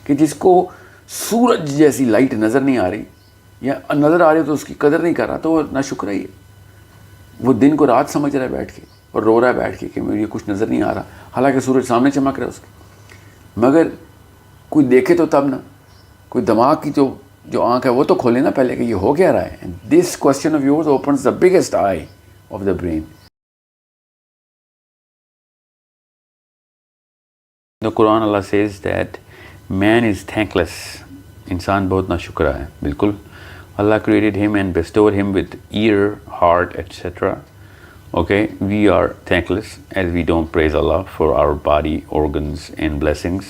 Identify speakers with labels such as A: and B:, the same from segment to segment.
A: کہ جس کو سورج جیسی لائٹ نظر نہیں آ رہی یا نظر آ رہی تو اس کی قدر نہیں کر رہا، تو وہ ناشکرا ہی ہے. وہ دن کو رات سمجھ رہا ہے بیٹھ کے اور رو رہا ہے بیٹھ کے کہ مجھے کچھ نظر نہیں آ رہا، حالانکہ سورج سامنے چمک رہا ہے اس کے. مگر کوئی دیکھے تو تب نا، کوئی دماغ کی جو آنکھ ہے وہ تو کھولے نا پہلے کہ یہ ہو کیا رہا ہے. This question of yours opens the biggest I of the brain. The Quran Allah says that man is thankless. انسان بہت ناشکرا ہے. بالکل Allah created him and bestowed him with ear, heart, etc. Okay, we are thankless as we don't praise Allah for our body, organs and blessings.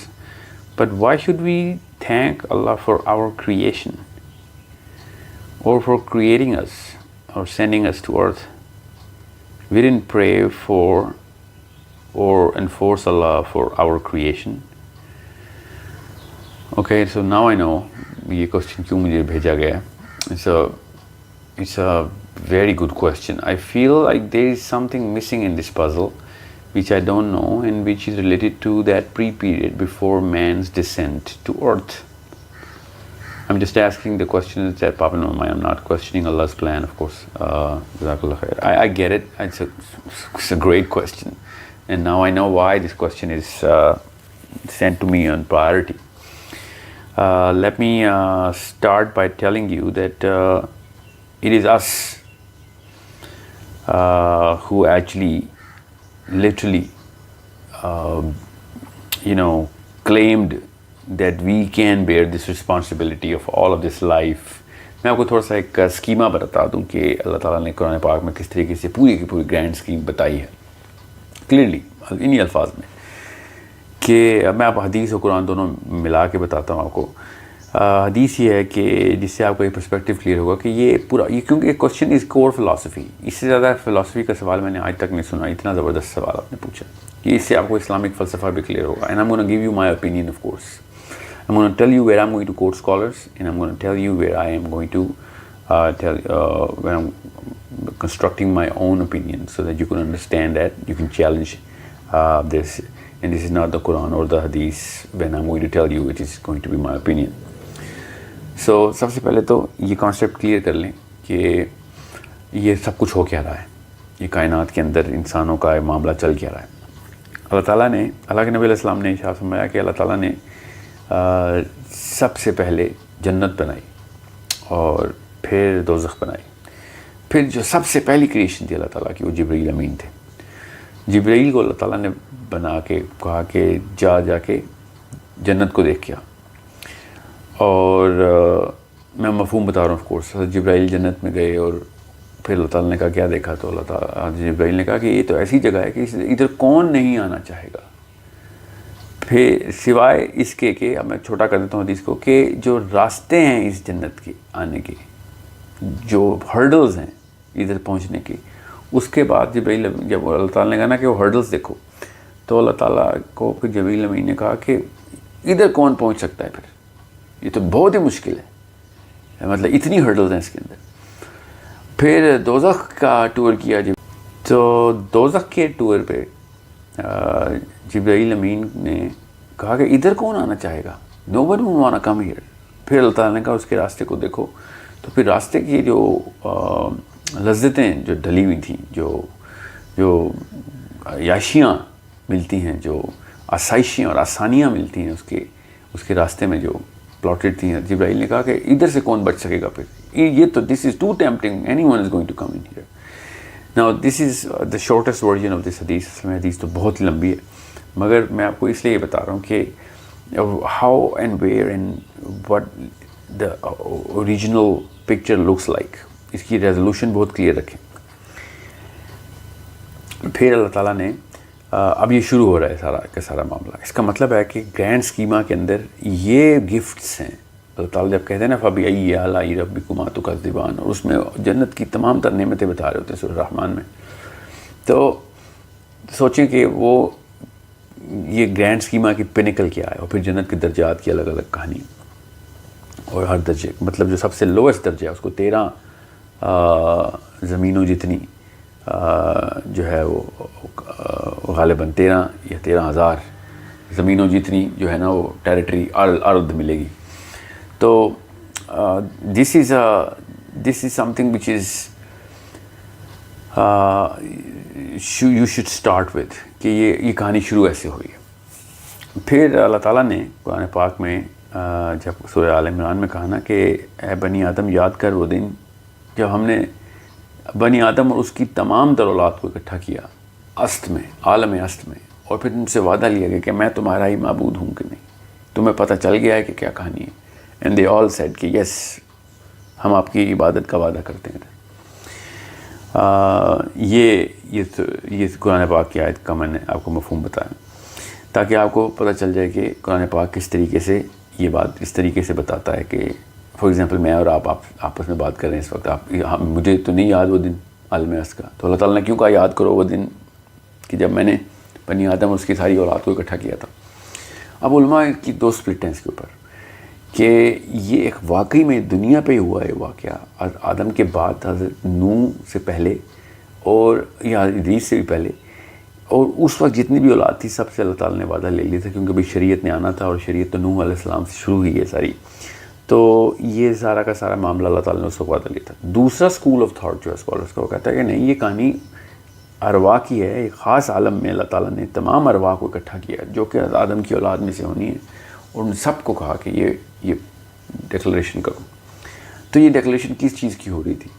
A: But why should we thank Allah for our creation or for creating us or sending us to earth? We didn't pray for or enforce Allah for our creation. Okay, so now I know یہ question کیوں مجھے بھیجا گیا. It's a very good question. I feel like there is something missing in this puzzle which I don't know and which is related to that pre-period before man's descent to earth. I'm just asking the questions that pop into my mind. I'm not questioning Allah's plan, of course. Jazakallah khair. I get it. It's a great question. And now I know why this question is sent to me on priority. Let me start by telling you that it is us who actually literally claimed that we can bear this responsibility of all of this life. میں آپ کو تھوڑا سا ایک schema بتا دوں کہ اللہ تعالیٰ نے قرآن پاک میں کس طریقے سے پوری کی پوری گرینڈ اسکیم بتائی ہے کلیئرلی انہی الفاظ میں، کہ میں آپ حدیث اور قرآن دونوں ملا کے بتاتا ہوں آپ کو. حدیث یہ ہے کہ جس سے آپ کا یہ پرسپیکٹیو کلیئر ہوگا کہ یہ پورا کیونکہ ایک کوشچن از کور فلاسفی. اس سے زیادہ فلاسفی کا سوال میں نے آج تک نہیں سنا. اتنا زبردست سوال آپ نے پوچھا کہ اس سے آپ کو اسلامک فلسفہ بھی کلیئر ہوگا. And I'm going to give you my opinion, of course. I'm going to tell you where I'm going to quote scholars, and I'm going to tell you where I am going to when I'm constructing my own opinion, so that you can understand that you can challenge this. And this is not the Quran or the Hadith. When I'm going to tell you, it is going to be my opinion. So سب سے پہلے تو یہ concept clear کر لیں کہ یہ سب کچھ ہو کیا رہا ہے، یہ کائنات کے اندر انسانوں کا معاملہ چل کیا رہا ہے. اللہ تعالیٰ نے، اللہ کے نبی علیہ السلام نے ارشاد فرمایا کہ اللہ تعالیٰ نے سب سے پہلے جنت بنائی اور پھر دوزخ بنائی. پھر جو سب سے پہلی کریشن تھی اللہ تعالیٰ کی وہ جبرائیل امین تھے. جبرائیل کو اللہ تعالیٰ نے بنا کے کہا کہ جا کے جنت کو دیکھ کیا. اور میں مفہوم بتا رہا ہوں آف کورس. جبرائیل جنت میں گئے اور پھر اللہ تعالیٰ نے کہا کیا دیکھا، تو اللہ تعالیٰ جبرائیل نے کہا کہ یہ تو ایسی جگہ ہے کہ ادھر کون نہیں آنا چاہے گا. پھر سوائے اس کے کہ اب میں چھوٹا کر دیتا ہوں حدیث کو، کہ جو راستے ہیں اس جنت کے آنے کے، جو ہرڈلز ہیں ادھر پہنچنے کے، اس کے بعد جبرائیل جب اللہ تعالیٰ نے کہا نا کہ وہ ہرڈلز دیکھو، تو اللہ تعالیٰ کو پھر جبرائیل امین نے کہا کہ ادھر کون پہنچ سکتا ہے، پھر یہ تو بہت ہی مشکل ہے، مطلب اتنی ہرڈلز ہیں اس کے اندر. پھر دوزخ کا ٹور کیا تو دوزخ کے ٹور پہ جبرائیل امین نے کہا کہ ادھر کون آنا چاہے گا، no one would want to come here. پھر اللہ تعالیٰ نے کہا اس کے راستے کو دیکھو. تو پھر راستے کی جو لذتیں جو ڈلی ہوئی تھیں، جو عیاشیاں ملتی ہیں، جو آسائشیں اور آسانیاں ملتی ہیں اس کے راستے میں جو پلاٹڈ تھیں، جبرائیل نے کہا کہ ادھر سے کون بچ سکے گا. پھر یہ تو this is too tempting, anyone is going to come in here. Now this is the shortest version of this حدیث. اس میں حدیث تو بہت ہی لمبی ہے، مگر میں آپ کو اس لیے یہ بتا رہا ہوں کہ how and where and what the original picture looks like. اس کی ریزولوشن بہت کلیئر رکھیں. پھر اللہ تعالیٰ نے اب یہ شروع ہو رہا ہے سارا کا سارا معاملہ. اس کا مطلب ہے کہ گرینڈ اسکیما کے اندر یہ گفٹس ہیں. اللہ تعالیٰ جب کہتے ہیں نا فَبِأَيِّ آلَاءِ رَبِّكُمَا تُكَذِّبَانِ، اور اس میں جنت کی تمام تر نعمتیں بتا رہے ہوتے ہیں سورہ رحمان میں، تو سوچیں کہ وہ یہ گرینڈ اسکیما کی پینیکل کیا ہے، اور پھر جنت کے درجات کی الگ الگ کہانی، اور ہر درجے مطلب جو سب سے لویسٹ درجہ ہے اس کو 13 زمینوں جتنی جو ہے وہ غالباً 13 یا 13,000 زمینوں جتنی جو ہے نا وہ ٹیریٹری ارد ملے گی. تو this is something which is you should start with کہ یہ کہانی شروع ایسے ہوئی ہے. پھر اللہ تعالیٰ نے قرآن پاک میں جب سورہ آل عمران میں کہا نا کہ اے بنی آدم یاد کر وہ دن جب ہم نے بنی آدم اور اس کی تمام تر اولاد کو اکٹھا کیا است میں، عالم است میں، اور پھر ان سے وعدہ لیا گیا کہ میں تمہارا ہی معبود ہوں کہ نہیں، تمہیں پتہ چل گیا ہے کہ کیا کہانی ہے. اینڈ دے آل سیڈ کہ یس ہم آپ کی عبادت کا وعدہ کرتے ہیں. یہ قرآن پاک کی آیت کا میں نے آپ کو مفہوم بتایا تاکہ آپ کو پتہ چل جائے کہ قرآن پاک کس طریقے سے یہ بات اس طریقے سے بتاتا ہے کہ فار ایگزامپل میں اور آپ آپس میں بات کر رہے ہیں اس وقت، مجھے تو نہیں یاد وہ دن عالم است کا، تو اللہ تعالیٰ نے کیوں کہا یاد کرو وہ دن کہ جب میں نے بنی آدم اور اس کی ساری اولاد کو اکٹھا کیا تھا. اب علماء کی دو سپلٹ ہیں اس کے اوپر کہ یہ ایک واقعی میں دنیا پہ ہوا ہے واقعہ آدم کے بعد، حضرت نوح سے پہلے اور یا ادریس سے بھی پہلے، اور اس وقت جتنی بھی اولاد تھی سب سے اللہ تعالیٰ نے وعدہ لے لیا تھا کیونکہ بھائی شریعت نے آنا تھا اور شریعت تو نوح علیہ السلام سے شروع ہوئی ہے ساری. تو یہ سارا کا سارا معاملہ اللہ تعالیٰ نے اس وقت وعدہ لیا تھا. دوسرا اسکول آف تھاٹ جو ہے اسکالرس کا وہ کہتا ہے کہ نہیں، یہ کہانی ارواح کی ہے. ایک خاص عالم میں اللہ تعالیٰ نے تمام ارواح کو اکٹھا کیا جو کہ آدم کی اولاد میں سے ہونی ہے، اور ان سب کو کہا کہ یہ ڈیکلریشن کرو. تو یہ ڈیکلریشن کس چیز کی ہو رہی تھی؟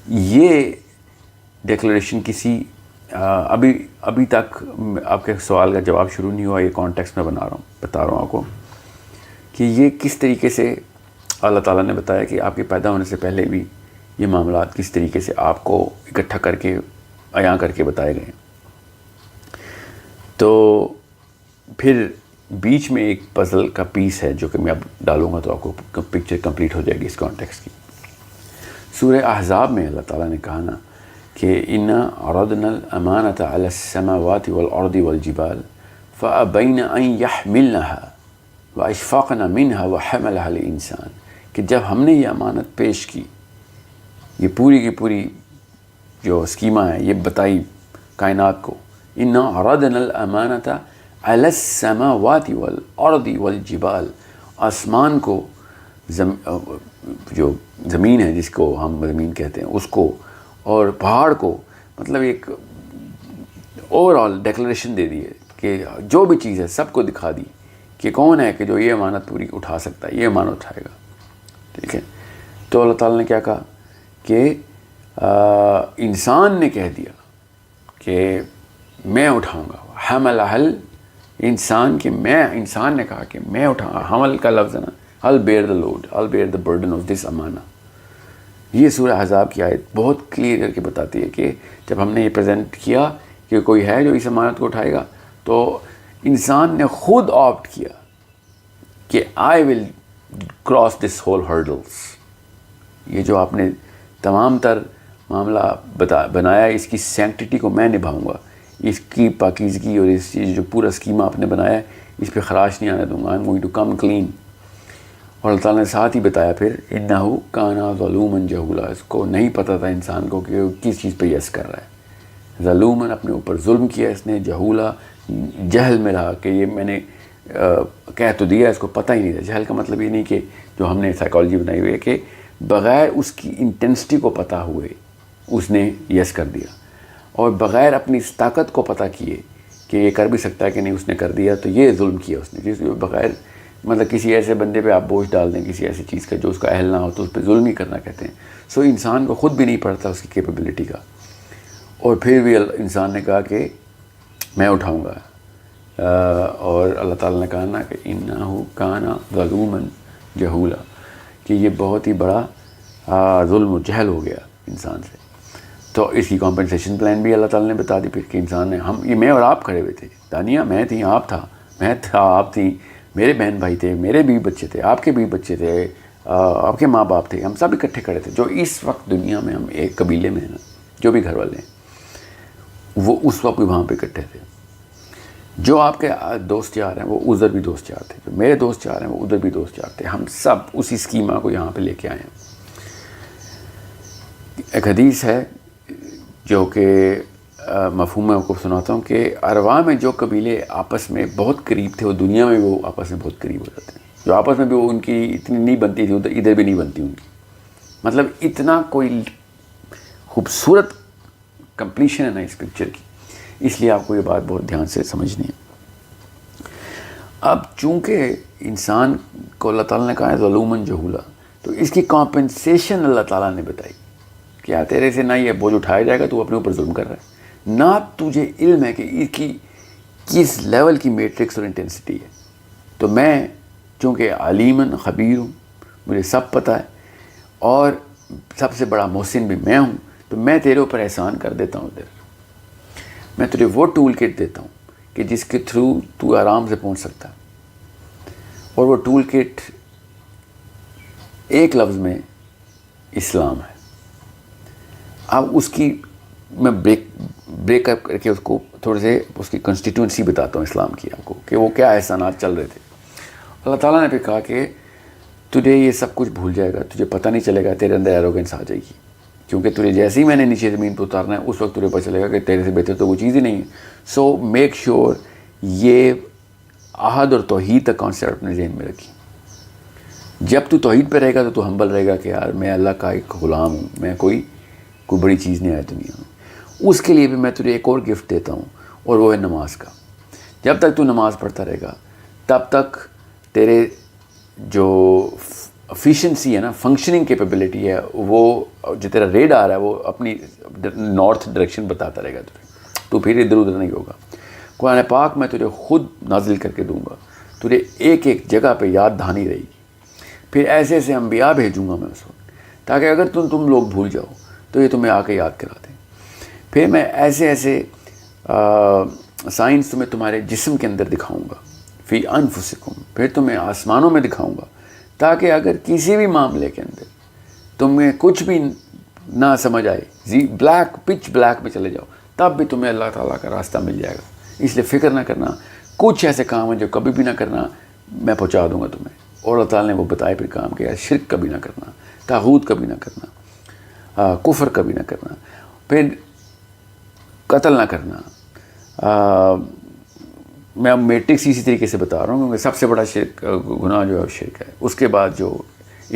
A: یہ ڈیکلریشن کسی ابھی تک آپ کے سوال کا جواب شروع نہیں ہوا، یہ کانٹیکسٹ میں بتا رہا ہوں آپ کو کہ یہ کس طریقے سے اللہ تعالیٰ نے بتایا کہ آپ کے پیدا ہونے سے پہلے بھی یہ معاملات کس طریقے سے آپ کو اکٹھا کر کے عیاں کر کے بتائے گئے. تو پھر بیچ میں ایک پزل کا پیس ہے جو کہ میں اب ڈالوں گا تو آپ کو پکچر کمپلیٹ ہو جائے گی اس کانٹیکسٹ کی. سورہ احزاب میں اللہ تعالیٰ نے کہا نا کہ انا عرضنا الامانۃ علی السماوات والارض والجبال فابین ان یحملنها واشفقن منها وحملها الانسان، کہ جب ہم نے یہ امانت پیش کی، یہ پوری کی پوری جو اسکیما ہے یہ بتائی کائنات کو، انا عرضنا الامانۃ علی السماوات والارض والجبال، آسمان کو جو زمین ہے جس کو ہم زمین کہتے ہیں اس کو، اور پہاڑ کو، مطلب ایک اوور آل ڈیکلریشن دے دی ہے کہ جو بھی چیز ہے سب کو دکھا دی کہ کون ہے کہ جو یہ امانت پوری اٹھا سکتا ہے، یہ امانت اٹھائے گا. ٹھیک ہے. تو اللہ تعالیٰ نے کیا کہا کہ انسان نے کہہ دیا کہ میں اٹھاؤں گا. حمل انسان کہ میں، انسان نے کہا کہ میں اٹھاؤں گا. حمل کا لفظ ہے نا، I'll bear the load, I'll bear the burden of this امانہ. یہ سورہ احزاب کی آیت بہت کلیئر کر کے بتاتی ہے کہ جب ہم نے یہ پریزنٹ کیا کہ کوئی ہے جو اس امانت کو اٹھائے گا، تو انسان نے خود آپٹ کیا کہ I will cross this whole hurdles. یہ جو آپ نے تمام تر معاملہ بنایا، اس کی سینکٹیٹی کو میں نبھاؤں گا، اس کی پاکیزگی اور اس چیز جو پورا اسکیما آپ نے بنایا اس پہ خراش نہیں آنے دوں گا. I'm going to come clean. اور اللہ تعالیٰ نے ساتھ ہی بتایا پھر انہو کانا ظلومن جہولا، اس کو نہیں پتہ تھا انسان کو کہ وہ کس چیز پہ یس کر رہا ہے. ظلومن اپنے اوپر ظلم کیا اس نے، جہولا جہل میں رہا کہ یہ میں نے کہہ تو دیا، اس کو پتہ ہی نہیں تھا. جہل کا مطلب یہ نہیں کہ جو ہم نے سائیکالوجی بنائی ہوئی ہے کہ بغیر اس کی انٹینسٹی کو پتہ ہوئے اس نے یس کر دیا، اور بغیر اپنی اس طاقت کو پتہ کیے کہ یہ کر بھی سکتا ہے کہ نہیں اس نے کر دیا، تو یہ ظلم کیا اس نے. جس بغیر مطلب کسی ایسے بندے پہ آپ بوجھ ڈال دیں کسی ایسی چیز کا جو اس کا اہل نہ ہو تو اس پہ ظلم ہی کرنا کہتے ہیں. سو انسان کو خود بھی نہیں پڑتا اس کی کیپیبلٹی کا، اور پھر بھی انسان نے کہا کہ میں اٹھاؤں گا. اور اللہ تعالیٰ نے کہا نا کہ انہو کانا ظلومن جہولا، کہ یہ بہت ہی بڑا ظلم و جہل ہو گیا انسان سے. تو اس کی کمپنسیشن پلان بھی اللہ تعالیٰ نے بتا دی پھر کہ انسان نے، ہم یہ میں اور آپ کھڑے ہوئے تھے، دانیہ میں تھی، آپ تھا، میں تھا، آپ تھیں، میرے بہن بھائی تھے، میرے بھی بچے تھے، آپ کے بھی بچے تھے، آپ کے ماں باپ تھے، ہم سب اکٹھے کھڑے تھے. جو اس وقت دنیا میں ہم ایک قبیلے میں ہیں، جو بھی گھر والے ہیں وہ اس وقت بھی وہاں پہ اکٹھے تھے. جو آپ کے دوست یار ہیں وہ ادھر بھی دوست یار تھے، جو میرے دوست یار ہیں وہ ادھر بھی دوست یار تھے. ہم سب اسی اسکیما کو یہاں پہ لے کے آئے ہیں. ایک حدیث ہے جو کہ مفہوم میں آپ کو سناتا ہوں کہ ارواح میں جو قبیلے آپس میں بہت قریب تھے وہ دنیا میں وہ آپس میں بہت قریب ہو جاتے ہیں. جو آپس میں بھی وہ ان کی اتنی نہیں بنتی تھی ادھر بھی نہیں بنتی ان کی. مطلب اتنا کوئی خوبصورت کمپلیشن ہے نا اس پکچر کی. اس لیے آپ کو یہ بات بہت دھیان سے سمجھنی ہے. اب چونکہ انسان کو اللہ تعالیٰ نے کہا ہے ظلوماً جہولا, تو اس کی کمپنسیشن اللہ تعالیٰ نے بتائی. کیا تیرے سے نہ یہ بوجھ اٹھایا جائے گا, تو اپنے اوپر ظلم کر رہا ہے, نہ تجھے علم ہے کہ اس کی کس لیول کی میٹرکس اور انٹینسٹی ہے. تو میں چونکہ علیماً خبیر ہوں, مجھے سب پتہ ہے, اور سب سے بڑا محسن بھی میں ہوں, تو میں تیرے اوپر احسان کر دیتا ہوں. میں تجھے وہ ٹول کٹ دیتا ہوں کہ جس کے تھرو تو آرام سے پہنچ سکتا ہے. اور وہ ٹول کٹ ایک لفظ میں اسلام ہے. اب اس کی میں بریک اپ کر کے اس کو تھوڑے سے اس کی کنسٹیٹوئنسی بتاتا ہوں اسلام کی آپ کو, کہ وہ کیا احسانات چل رہے تھے. اللہ تعالیٰ نے پھر کہا کہ تجھے یہ سب کچھ بھول جائے گا, تجھے پتہ نہیں چلے گا, تیرے اندر ایروگنس آ جائے گی, کیونکہ تجھے جیسے ہی میں نے نیچے زمین پہ اتارنا ہے اس وقت تجھے پتہ چلے گا کہ تیرے سے بہتر تو وہ چیز ہی نہیں ہے. سو میک شیور یہ احد اور توحید کا کانسیپٹ اپنے ذہن میں رکھی. جب تو توحید پہ رہے گا تو ہمبل رہے گا کہ یار میں اللہ کا ایک غلام ہوں, میں کوئی بڑی چیز نہیں آئی دنیا میں. اس کے لیے بھی میں تجھے ایک اور گفٹ دیتا ہوں, اور وہ ہے نماز کا. جب تک تو نماز پڑھتا رہے گا تب تک تیرے جو افیشنسی ہے نا, فنکشننگ کیپیبلٹی ہے, وہ جو تیرا ریڈار ہے وہ اپنی نارتھ ڈائریکشن بتاتا رہے گا تجھے, تو پھر ادھر ادھر نہیں ہوگا. قرآن پاک میں تجھے خود نازل کر کے دوں گا, تجھے ایک ایک جگہ پہ یاد دہانی رہے گی. پھر ایسے ایسے انبیاء بھیجوں گا میں اس وقت, تاکہ اگر تم لوگ بھول جاؤ تو یہ تمہیں آ کے یاد کرا دیں. پھر میں ایسے ایسے سائنس تمہیں تمہارے جسم کے اندر دکھاؤں گا, فی انفسکم, پھر تمہیں آسمانوں میں دکھاؤں گا, تاکہ اگر کسی بھی معاملے کے اندر تمہیں کچھ بھی نہ سمجھ آئے, پچ بلیک میں چلے جاؤ, تب بھی تمہیں اللہ تعالیٰ کا راستہ مل جائے گا. اس لیے فکر نہ کرنا, کچھ ایسے کام ہیں جو کبھی بھی نہ کرنا, میں پہنچا دوں گا تمہیں. اور اللہ تعالیٰ نے وہ بتائے پھر کام کیا, شرک کبھی نہ کرنا, طاغوت کبھی نہ کرنا, کفر کبھی نہ کرنا, پھر قتل نہ کرنا. میں میٹرکس اسی طریقے سے بتا رہا ہوں, کیونکہ سب سے بڑا شرک گناہ جو ہے وہ شرک ہے. اس کے بعد جو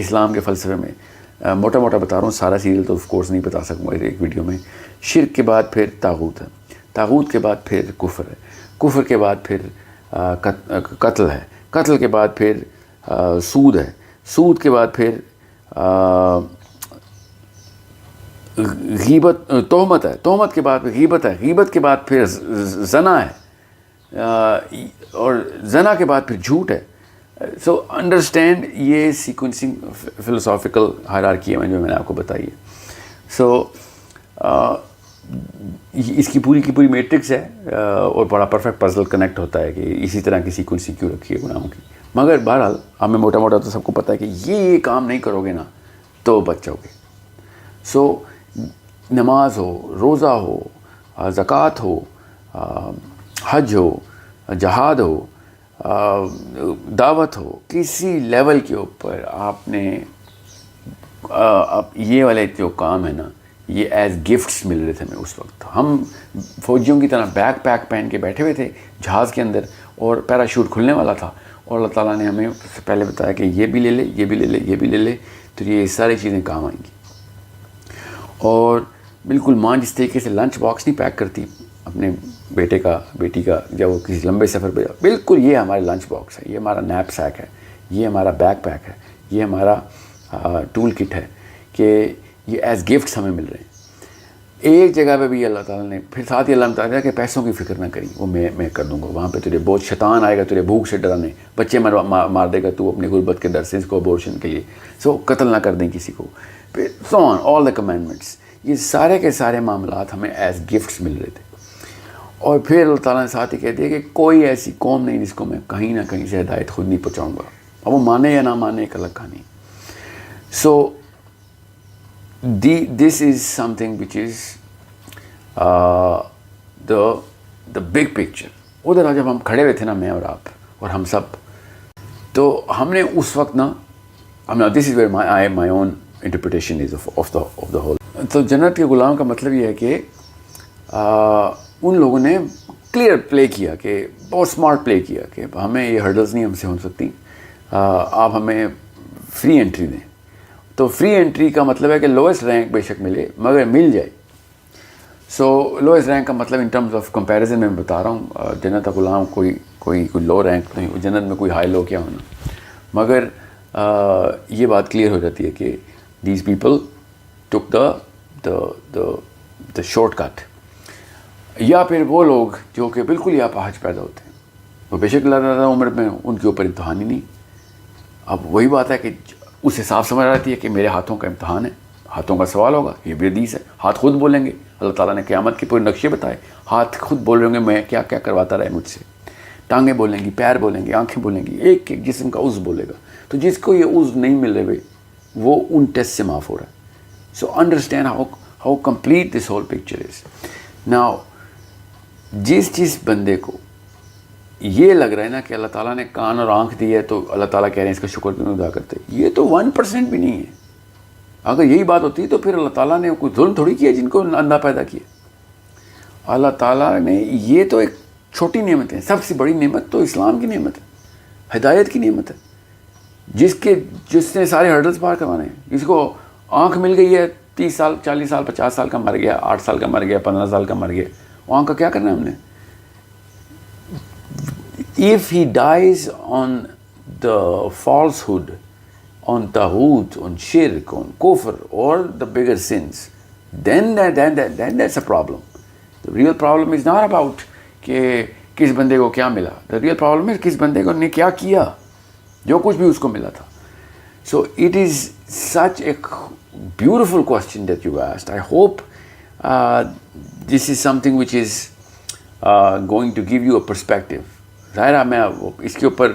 A: اسلام کے فلسفے میں موٹا موٹا بتا رہا ہوں, سارا سیریل تو آف کورس نہیں بتا سکوں گا ایک ویڈیو میں. شرک کے بعد پھر طاغوت ہے, طاغوت کے بعد پھر کفر ہے, کفر کے بعد پھر قتل ہے, قتل کے بعد پھر سود ہے, سود کے بعد پھر غیبت, تہمت ہے, تہمت کے بعد پھر غیبت ہے, غیبت کے بعد پھر زنا ہے, اور زنا کے بعد پھر جھوٹ ہے. سو انڈرسٹینڈ یہ سیکوینسنگ فلسافیکل ہائرارکی ہے جو میں نے آپ کو بتائی ہے. سو اس کی پوری میٹرکس ہے, اور بڑا پرفیکٹ پزل کنیکٹ ہوتا ہے کہ اسی طرح کی سیکوینسنگ کیوں رکھی ہے گناہوں کی. مگر بہرحال ہمیں موٹا موٹا تو سب کو پتہ ہے کہ یہ کام نہیں کرو گے نا تو بچ جاؤ گے. سو نماز ہو, روزہ ہو, زکوٰۃ ہو, حج ہو, جہاد ہو, دعوت ہو, کسی لیول کے اوپر آپ نے یہ والے جو کام ہے نا, یہ ایز گفٹس مل رہے تھے ہمیں اس وقت. ہم فوجیوں کی طرح بیک پیک پہن کے بیٹھے ہوئے تھے جہاز کے اندر, اور پیراشوٹ کھلنے والا تھا, اور اللہ تعالیٰ نے ہمیں پہلے بتایا کہ یہ بھی لے لے, یہ بھی لے لے, یہ بھی لے لے, تو یہ ساری چیزیں کام آئیں گی. اور بالکل ماں جس طریقے سے لنچ باکس نہیں پیک کرتی اپنے بیٹے کا بیٹی کا جب وہ کسی لمبے سفر پہ جاؤ, بالکل یہ ہمارا لنچ باکس ہے, یہ ہمارا نیپ سیک ہے, یہ ہمارا بیک پیک ہے, یہ ہمارا ٹول کٹ ہے, کہ یہ ایز گفٹس ہمیں مل رہے ہیں. ایک جگہ پہ بھی اللہ تعالیٰ نے پھر ساتھ ہی اللہ تعالیٰ کہ پیسوں کی فکر نہ کری, وہ میں کر دوں گا. وہاں پہ تجھے بہت شیطان آئے گا تجھے بھوک سے ڈرانے, بچے مار دے گا تو اپنی غربت کے در سے اس کو ابورشن کے لیے, سو قتل نہ کر دیں کسی کو, پھر سو آن آل دا کمینڈمنٹس. یہ سارے کے سارے معاملات ہمیں ایز گفٹس مل رہے تھے. اور پھر اللہ تعالیٰ نے ساتھ ہی کہہ دیا کہ کوئی ایسی قوم نہیں جس کو میں کہیں نہ کہیں سے ہدایت خود نہیں پہنچاؤں گا. اب وہ مانے یا نہ مانے ایک الگ کہانی. سو this is something which is the big picture. ادھر جب ہم کھڑے ہوئے تھے نا, میں اور آپ اور ہم سب, تو ہم نے اس وقت نا, this is where my own interpretation is of the whole. تو جنت کے غلام کا مطلب یہ ہے کہ ان لوگوں نے کلیئر پلے کیا کہ بہت اسمارٹ پلے کیا کہ ہمیں یہ ہرڈلز نہیں ہم سے ہو سکتی, آپ ہمیں فری انٹری دیں. تو فری انٹری کا مطلب ہے کہ لوئسٹ رینک بے شک ملے مگر مل جائے. سو لوئسٹ رینک کا مطلب ان ٹرمز آف کمپیریزن میں بتا رہا ہوں, جنت کا غلام کوئی لو رینک نہیں, جنت میں کوئی ہائی لو کیا ہونا, مگر یہ بات کلیئر ہو جاتی ہے کہ these people took the shortcut. یا پھر وہ لوگ جو کہ بالکل ہی اپاہج پیدا ہوتے ہیں, وہ بے شک اللہ تعالیٰ عمر میں ان کے اوپر امتحان ہی نہیں. اب وہی بات ہے کہ اسے صاف سمجھ آتی ہے کہ میرے ہاتھوں کا امتحان ہے, ہاتھوں کا سوال ہوگا, یہ بھی حدیث ہے. ہاتھ خود بولیں گے, اللہ تعالیٰ نے قیامت کے پورے نقشے بتائے, ہاتھ خود بول رہے ہوں گے میں کیا کیا کرواتا رہے مجھ سے. ٹانگیں بولیں گی, پیر بولیں گے, آنکھیں بولیں گی, ایک ایک جسم کا عضو بولے گا. تو جس کو یہ عضو نہیں مل رہے وہ ان ٹیسٹ سے معاف ہو رہا ہے. So understand how complete this whole picture is. Now جس بندے کو یہ لگ رہا ہے نا کہ اللہ تعالیٰ نے کان اور آنکھ دی ہے تو اللہ تعالیٰ کہہ رہے ہیں اس کا شکر کیوں نہیں ادا کرتے, یہ تو 1% بھی نہیں ہے. اگر یہی بات ہوتی تو پھر اللہ تعالیٰ نے کوئی ظلم تھوڑی کیا جن کو اندھا پیدا کیا. اللہ تعالیٰ نے یہ تو ایک چھوٹی نعمت ہے, سب سے بڑی نعمت تو اسلام کی نعمت ہے, ہدایت کی نعمت ہے, جس نے سارے ہرڈلز پار کروانے ہیں. جس کو آنکھ مل گئی ہے 30 سال 40 سال 50 سال کا مر گیا, 8 سال کا مر گیا, 15 سال کا مر گیا, وہ آنکھ کا کیا کرنا ہے ہم نے. If he dies on the falsehood, on taghut, on shirk, on kufr, or the bigger sins, then that's a problem. The real problem is not about کہ کس بندے کو کیا ملا. The real problem is کس بندے کو نے کیا کیا, جو کچھ بھی اس کو ملا تھا. So it is such a beautiful question that you asked. I hope this is something which is going to give you a perspective. ظاہر ہے میں اس کے اوپر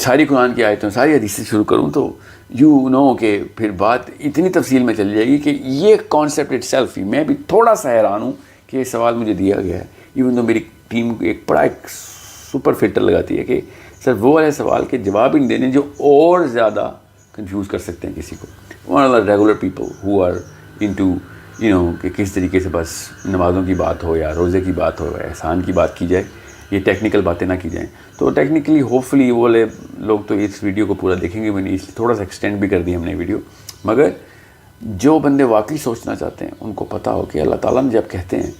A: ساری قرآن کی آیتوں ساری حدیث سے شروع کروں تو یو نو کہ پھر بات اتنی تفصیل میں چلی جائے گی کہ یہ کانسیپٹ اٹ سیلف ہی میں بھی تھوڑا سا حیران ہوں کہ یہ سوال مجھے دیا گیا ہے. ایون تو میری ٹیم ایک سپر فلٹر لگاتی ہے کہ سر وہ والے سوال کے جواب ہی نہیں دینے جو اور زیادہ کنفیوز کر سکتے ہیں کسی کو. One are regular people who are into کہ کس طریقے سے بس نمازوں کی بات ہو یا روزے کی بات ہو یا احسان کی بات کی جائے, یہ ٹیکنیکل باتیں نہ کی جائیں. تو ٹیکنیکلی ہوپ فلی وہ والے لوگ تو اس ویڈیو کو پورا دیکھیں گے بھی نہیں, اس لیے تھوڑا سا ایکسٹینڈ بھی کر دی ہم نے ویڈیو. مگر جو بندے واقعی سوچنا چاہتے ہیں ان کو پتہ ہو کہ اللہ تعالیٰ نے جب کہتے ہیں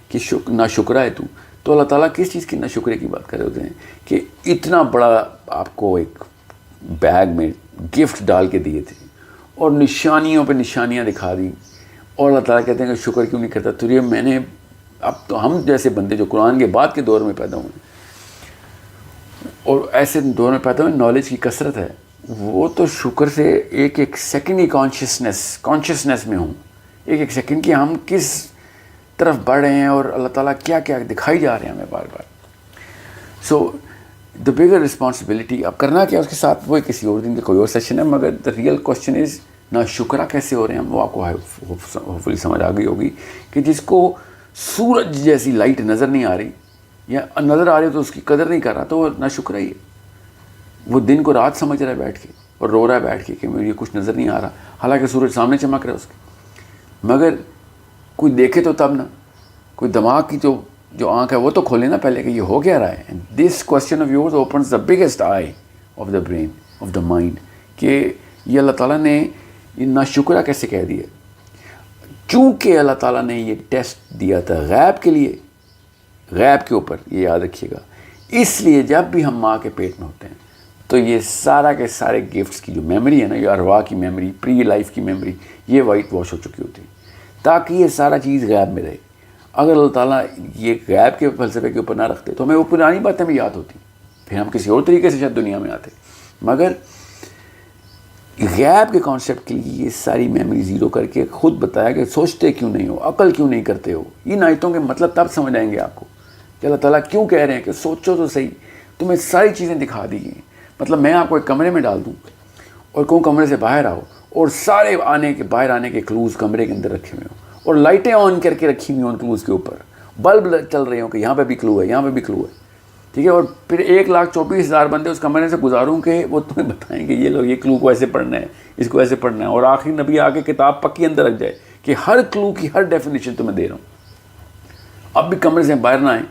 A: کہ نا شکرہ ہے تو اللہ تعالیٰ کس چیز کی نا شکرے کی بات کر رہے ہوتے ہیں کہ اتنا بڑا آپ کو ایک بیگ میں گفٹ ڈال کے دیے تھے اور نشانیوں پہ نشانیاں دکھا دی, اور اللہ تعالیٰ کہتے ہیں کہ شکر کیوں نہیں کرتا. تو یہ میں نے اب تو ہم جیسے بندے جو قرآن کے بعد کے دور میں پیدا ہوئے اور ایسے دور میں پیدا ہوئے نالج کی کثرت ہے, وہ تو شکر سے ایک ایک سیکنڈ ہی کانشیسنیس میں ہوں, ایک ایک سیکنڈ کی ہم کس طرف بڑھ رہے ہیں اور اللہ تعالیٰ کیا کیا دکھائی جا رہے ہیں ہمیں بار بار. سو دا بگر رسپانسبلٹی اب کرنا کیا اس کے ساتھ وہ کسی اور دن کا کوئی اور سیشن ہے. مگر دا ریئل کوشچن از نا شکرہ کیسے ہو رہے ہیں ہم, وہ آپ کو ہوپ فلی سمجھ آ گئی ہوگی کہ جس کو سورج جیسی لائٹ نظر نہیں آ رہی یا نظر آ رہی تو اس کی قدر نہیں کر رہا تو وہ نا شکر ہی ہے. وہ دن کو رات سمجھ رہا ہے بیٹھ کے اور رو رہا ہے بیٹھ کے کہ مجھے کچھ نظر نہیں آ رہا, حالانکہ سورج سامنے چمک رہا ہے اس کے. مگر کوئی دیکھے تو تب نا, کوئی دماغ کی جو آنکھ ہے وہ تو کھولے نا پہلے کہ یہ ہو کیا رہا ہے. This question of yours opens the biggest I of the brain of the mind کہ یہ اللہ تعالیٰ نے یہ نا شکرہ کیسے کہہ دیا. چونکہ اللہ تعالیٰ نے یہ ٹیسٹ دیا تھا غیب کے لیے, غیب کے اوپر, یہ یاد رکھیے گا. اس لیے جب بھی ہم ماں کے پیٹ میں ہوتے ہیں تو یہ سارا کے سارے گفٹس کی جو میموری ہے نا, یہ ارواح کی میموری, پری لائف کی میموری, یہ وائٹ واش ہو چکی ہوتی ہے تاکہ یہ سارا چیز غیب میں رہے. اگر اللہ تعالیٰ یہ غیب کے فلسفے کے اوپر نہ رکھتے تو ہمیں وہ پرانی باتیں بھی یاد ہوتی, پھر ہم کسی اور طریقے سے شاید دنیا میں آتے. مگر غیب کے کانسیپٹ کے لیے یہ ساری میموری زیرو کر کے خود بتایا کہ سوچتے کیوں نہیں ہو, عقل کیوں نہیں کرتے ہو. ان آیتوں کے مطلب تب سمجھ آئیں گے آپ کو کہ اللہ تعالیٰ کیوں کہہ رہے ہیں کہ سوچو تو صحیح, تمہیں ساری چیزیں دکھا دی گئی. مطلب میں آپ کو ایک کمرے میں ڈال دوں اور کہوں کمرے سے باہر آؤ اور سارے باہر آنے کے کلوز کمرے کے اندر رکھے ہوئے ہوں اور لائٹیں آن کر کے رکھی ہوئی ہوں کلوز کے اوپر, بلب چل رہے ہوں کہ یہاں پہ بھی کلو ہے, یہاں پہ بھی کلو ہے, ٹھیک ہے. اور پھر 1,24,000 بندے اس کمرے سے گزاروں کہ وہ تمہیں بتائیں کہ یہ لوگ یہ کلو کو ایسے پڑھنا ہے, اس کو ایسے پڑھنا ہے, اور آخری نبی آ کے کتاب پکی اندر رکھ جائے کہ ہر کلو کی ہر ڈیفینیشن تمہیں دے رہا ہوں. اب بھی کمرے سے باہر نہ آئیں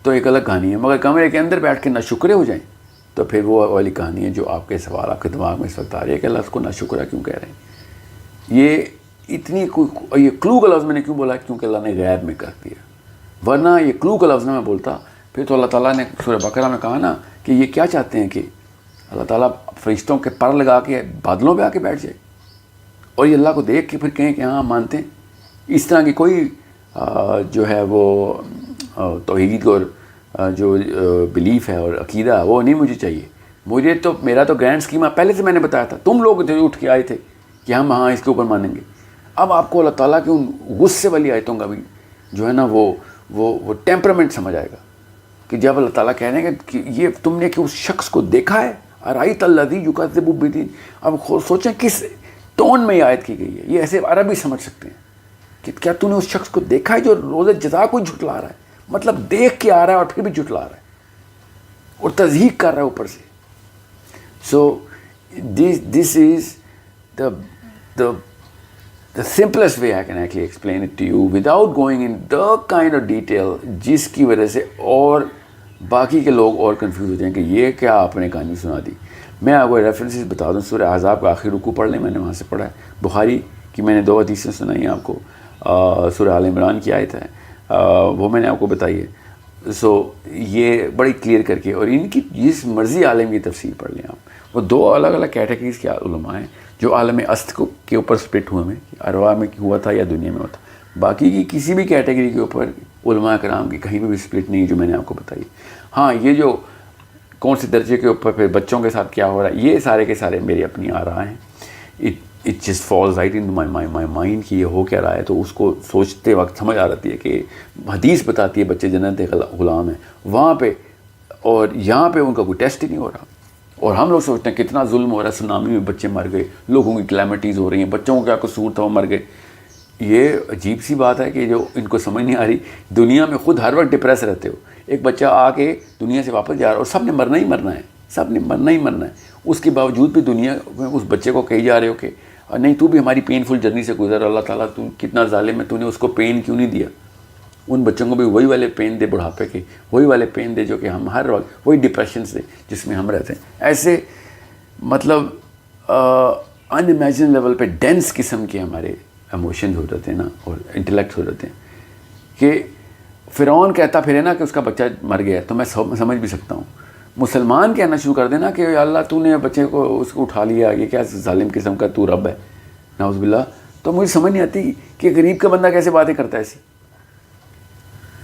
A: تو ایک الگ کہانی ہے، مگر کمرے کے اندر بیٹھ کے ناشکرے ہو جائیں تو پھر وہ والی کہانی ہے جو آپ کے سوال آپ کے دماغ میں اس وقت آ رہی ہے کہ اللہ اس کو ناشکرہ کیوں کہہ رہے ہیں. یہ اتنی یہ کلو کا لفظ میں نے کیوں بولا کیونکہ اللہ نے غیب میں کر دیا، ورنہ یہ کلو کا لفظ میں بولتا پھر تو اللہ تعالیٰ نے سورہ بقرہ میں کہا نا کہ یہ کیا چاہتے ہیں کہ اللہ تعالیٰ فرشتوں کے پر لگا کے بادلوں پہ آ کے بیٹھ جائے اور یہ اللہ کو دیکھ کے پھر کہیں کہ ہاں مانتے ہیں. اس طرح کی کوئی جو ہے وہ توحید اور جو بلیف ہے اور عقیدہ وہ نہیں مجھے چاہیے. مجھے تو میرا تو گرینڈ اسکیما پہلے سے میں نے بتایا تھا، تم لوگ اٹھ کے آئے تھے کہ ہم ہاں اس کے اوپر مانیں گے. اب آپ کو اللہ تعالیٰ کی ان غصے والی آیتوں کا بھی جو ہے نا وہ ٹیمپرامنٹ سمجھ آئے گا کہ جب اللہ تعالیٰ کہہ رہے ہیں کہ یہ تم نے کہ اس شخص کو دیکھا ہے ارائیت الذی یکذب بالدین. اب سوچیں کس ٹون میں یہ آیت کی گئی ہے. یہ ایسے عربی سمجھ سکتے ہیں کہ کیا تو نے اس شخص کو دیکھا ہے جو روز جزا کو جھٹلا رہا ہے، مطلب دیکھ کے آ رہا ہے اور پھر بھی جھٹلا رہا ہے اور تضحیق کر رہا ہے اوپر سے. سو دس از the simplest way I can actually explain it to you without going in the kind of detail جس کی وجہ سے اور باقی کے لوگ اور کنفیوز ہو جائیں کہ یہ کیا آپ نے کہانی سنا دی. میں آپ کو ریفرنسز بتا دوں، سورہ احزاب کا آخری رکوع پڑھ لیں، میں نے وہاں سے پڑھا ہے. بخاری کی میں نے 2 حدیثیں سنائی ہیں آپ کو، سورہ آل عمران کی آیت ہے وہ میں نے آپ کو بتائی ہے. سو یہ بڑی کلیئر کر کے، اور ان کی جس مرضی عالم کی تفسیر پڑھ لیں آپ. وہ 2 الگ الگ کیٹیگریز کے علماء ہیں جو عالم است کے اوپر سپلٹ ہوئے ہیں کہ ارواح میں ہوا تھا یا دنیا میں ہوا تھا. باقی کی کسی بھی کیٹیگری کے اوپر علماء کرام کی کہیں پہ بھی سپلٹ نہیں ہے جو میں نے آپ کو بتائی. ہاں یہ جو کون سے درجے کے اوپر پھر بچوں کے ساتھ کیا ہو رہا ہے یہ سارے کے سارے میری اپنی آراء ہیں. It just falls right in my mind کہ یہ ہو کیا رہا ہے، تو اس کو سوچتے وقت سمجھ آ جاتی ہے کہ حدیث بتاتی ہے بچے جنت غلام ہیں وہاں پہ، اور یہاں پہ ان کا کوئی ٹیسٹ ہی نہیں ہو رہا. اور ہم لوگ سوچتے ہیں کتنا ظلم ہو رہا ہے، سونامی میں بچے مر گئے، لوگوں کی کلیمٹیز ہو رہی ہیں، بچوں کو کیا قصور تھا وہ مر گئے. یہ عجیب سی بات ہے کہ جو ان کو سمجھ نہیں آ رہی. دنیا میں خود ہر وقت ڈپریس رہتے ہو، ایک بچہ آ کے دنیا سے واپس جا رہا ہے اور سب نے مرنا ہی مرنا ہے، سب نے مرنا ہی مرنا ہے. اس کے باوجود بھی دنیا میں اس بچے کو کہی جا رہے ہو کہ نہیں تو بھی ہماری پینفل جرنی سے گزر، اللہ تعالیٰ تو کتنا ظالم ہے، تو نے اس کو پین کیوں نہیں دیا. ان بچوں کو بھی وہی والے پین دے بڑھاپے کے، وہی والے پین دے جو کہ ہم ہر وقت، وہی ڈپریشن سے جس میں ہم رہتے ہیں. ایسے مطلب ان امیجن لیول پہ ڈینس قسم کے ہمارے ایموشنز ہو جاتے ہیں نا اور انٹلیکٹ ہو جاتے ہیں کہ فرعون کہتا پھرے نا کہ اس کا بچہ مر گیا تو میں سمجھ بھی سکتا ہوں. مسلمان کہنا شروع کر دینا کہ اللہ تو نے بچے کو اس کو اٹھا لیا، یہ کیا ظالم قسم کا تو رب ہے، نعوذ باللہ. تو مجھے سمجھ نہیں آتی کہ غریب کا بندہ کیسے باتیں کرتا ہے ایسی.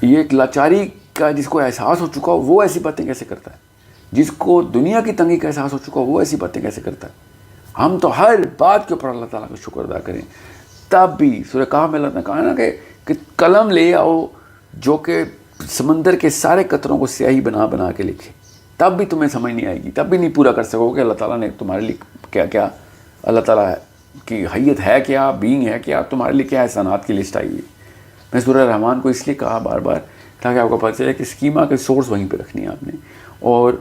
A: یہ ایک لاچاری کا جس کو احساس ہو چکا ہو وہ ایسی باتیں کیسے کرتا ہے، جس کو دنیا کی تنگی کا احساس ہو چکا ہو وہ ایسی باتیں کیسے کرتا ہے. ہم تو ہر بات کے اوپر اللہ تعالیٰ کا شکر ادا کریں. تب بھی سورہ کہف میں اللہ نے کہا نا کہ قلم لے آؤ جو کہ سمندر کے سارے قطروں کو سیاہی بنا بنا کے لکھے، تب بھی تمہیں سمجھ نہیں آئے گی، تب بھی نہیں پورا کر سکو کہ اللہ تعالیٰ نے تمہارے لیے کیا کیا، اللہ تعالیٰ کی حیت ہے کیا، بینگ ہے کیا، تمہارے لیے کیا احسانات کی لسٹ آئی ہوئی. میں سورہ رحمان کو اس لیے کہا بار بار تاکہ آپ کو پتہ چلے کہ اسکیما کے سورس وہیں پہ رکھنی ہے آپ نے اور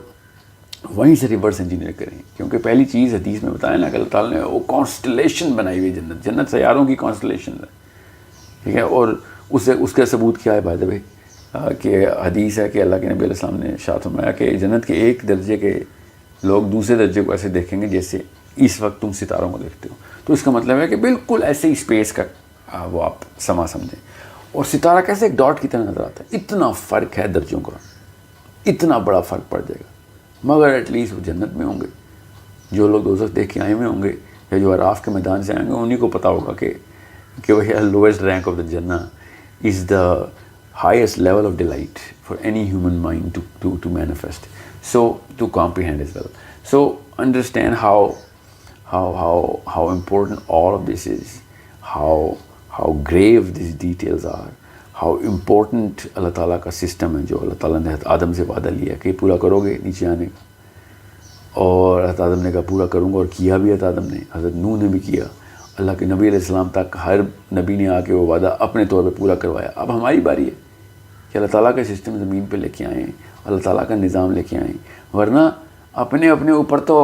A: وہیں سے ریورس انجینئر کریں. کیونکہ پہلی چیز حدیث میں بتایا نا کہ اللہ تعالیٰ نے وہ کانسٹلیشن بنائی ہوئی جنت سیاروں کی کانسٹلیشن ہے، ٹھیک ہے. اور اس کا ثبوت کیا ہے بائی دا وے کہ حدیث ہے کہ اللہ کے نبی علیہ السلام نے ارشاد فرمایا کہ جنت کے ایک درجے کے لوگ دوسرے درجے کو ایسے دیکھیں گے جیسے اس وقت تم ستاروں کو دیکھتے ہو. تو اس کا مطلب ہے کہ بالکل ایسے ہی اسپیس کا وہ آپ سما سمجھیں. اور ستارہ کیسے ایک ڈاٹ کی طرح نظر آتا ہے. اتنا فرق ہے درجوں کا، اتنا بڑا فرق پڑ جائے گا. مگر ایٹ لیسٹ وہ جنت میں ہوں گے. جو لوگ دوزخ دیکھ کے آئے ہوئے ہوں گے یا جو عراف کے میدان سے آئیں گے انہیں کو پتہ ہوگا کہ وہ لوئسٹ رینک آف دا جنہ از دا highest level of delight for any human mind to manifest, so to comprehend as well. So understand how important all of this is, how grave these details are, how important اللہ تعالیٰ کا system ہے جو اللہ تعالیٰ نے حضرت آدم سے وعدہ لیا کہ پورا کرو گے نیچے آنے کا. اور حضرت آدم نے کہا پورا کروں گا، اور کیا بھی حضرت آدم نے، حضرت نوح نے بھی کیا. اللہ کے نبی علیہ السلام تک ہر نبی نے آ کے وہ وعدہ اپنے طور پہ پورا کروایا. اب ہماری باری ہے کہ اللہ تعالیٰ کا سسٹم زمین پہ لے کے آئیں، اللہ تعالیٰ کا نظام لے کے آئیں. ورنہ اپنے اوپر تو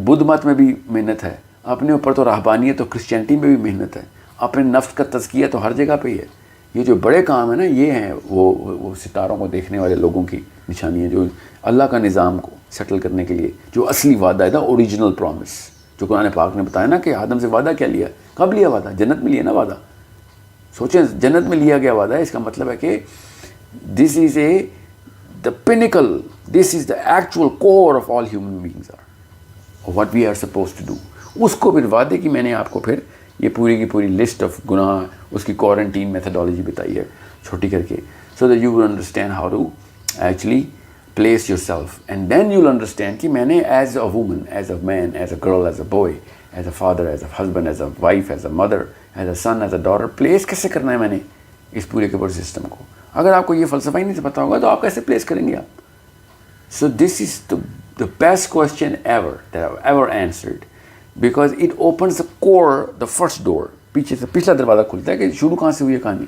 A: بدھ مت میں بھی محنت ہے، اپنے اوپر تو رہبانیت اور کرسچینٹی میں بھی محنت ہے، اپنے نفس کا تزکیہ تو ہر جگہ پہ ہی ہے. یہ جو بڑے کام ہیں نا یہ ہیں وہ ستاروں کو دیکھنے والے لوگوں کی نشانی ہے، جو اللہ کا نظام کو سیٹل کرنے کے لیے جو اصلی وعدہ ہے نا، اوریجنل پرومس جو قرآن پاک نے بتایا نا کہ آدم سے وعدہ کیا لیا، کب لیا وعدہ؟ جنت میں لیا نا وعدہ. سوچیں جنت میں لیا گیا وعدہ ہے، اس کا مطلب ہے کہ this is the pinnacle, this is the actual core of all human beings are what we are suppose to do. اس کو پھر وعدے کی میں نے آپ کو پھر یہ پوری کی پوری لسٹ آف گناہ، اس کی کوارنٹین میتھڈالوجی بتائی ہے چھوٹی کر کے، so that you will understand how to actually place yourself, and then you will understand کہ میں نے as a woman, as a man, as a girl, as a boy, as a father, as a husband, as a wife, as a mother, as a son, as a daughter, place کیسے کرنا ہے میں نے اس پورے کے پورے system کو. اگر آپ کو یہ فلسفہ ہی نہیں پتا ہوگا تو آپ کیسے پلیس کریں گے آپ؟ سو دس از the best question ever that I've ever answered, because it opens the core, the first door. پیچھے سے پچھلا دروازہ کھلتا ہے کہ شروع کہاں سے ہوئی ہے کہانی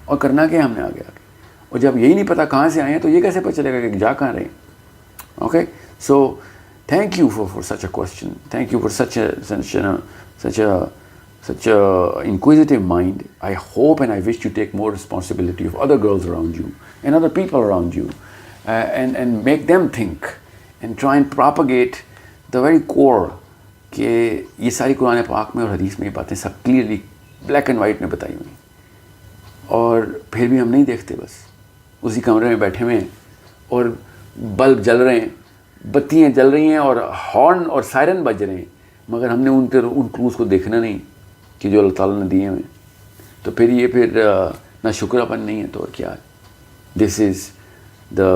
A: اور کرنا کیا ہم نے آگے آگے. اور جب یہی نہیں پتا کہاں سے آئے ہیں تو یہ کیسے پتہ چلے گا کہ جا کہاں رہے ہیں. Okay, so thank you for such a question, thank you for such a inquisitive mind. I hope and I wish you take more responsibility of other girls around you and other people around you, and make them think and try and propagate the very core کہ یہ ساری قرآن پاک میں اور حدیث میں یہ باتیں سب کلیئرلی بلیک اینڈ وائٹ میں بتائی ہوئی ہیں، اور پھر بھی ہم نہیں دیکھتے، بس اسی کمرے میں بیٹھے ہوئے ہیں اور بلب جل رہے ہیں، بتیاں جل رہی ہیں اور ہارن اور سائرن بج رہے ہیں، مگر ہم نے ان کلوز کو دیکھنا نہیں کہ جو اللہ تعالیٰ نے دیے ہوئے. تو پھر یہ پھر نہ شکراپن نہیں ہے تو اور کیا ہے. دس از the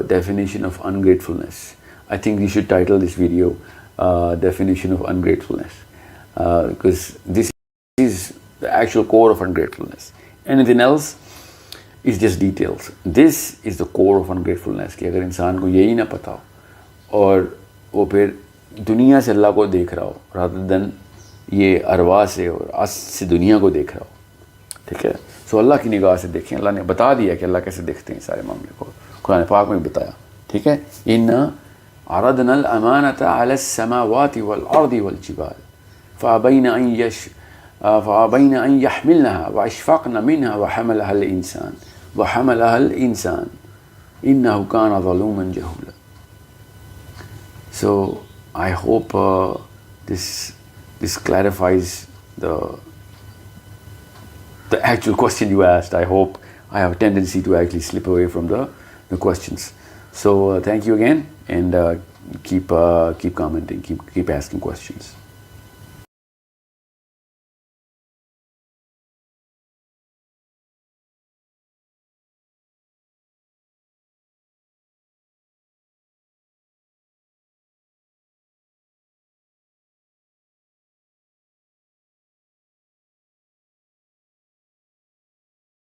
A: definition of ungratefulness. I think we should title this video definition of ungratefulness, because this is the actual core of ungratefulness. Anything else is just details. This is the core of ungratefulness کہ اگر انسان کو یہی نہ پتا ہو اور وہ پھر دنیا سے اللہ کو دیکھ رہا ہو rather than یہ ارواح سے اور اس سے دنیا کو دیکھ رہا ہو. ٹھیک ہے، سو اللہ کی نگاہ سے دیکھیں. اللہ نے بتا دیا کہ اللہ کیسے دیکھتے ہیں سارے معاملے کو، قرآن پاک میں بتایا. ٹھیک ہے، اِنَّا عَرَضْنَا الْأَمَانَةَ عَلَى السَّمَاوَاتِ وَالْأَرْضِ وَالْجِبَالِ فَأَبَيْنَ أَن يَحْمِلْنَهَا وَأَشْفَقْنَ مِنْهَا وَحَمَلَهَا الْإِنسَانُ إِنَّهُ كَانَ ظَلُومًا جَهُولًا. So I hope this clarifies the actual question you asked. I hope I have a tendency to actually slip away from the questions. So thank you again, and keep commenting, keep asking questions.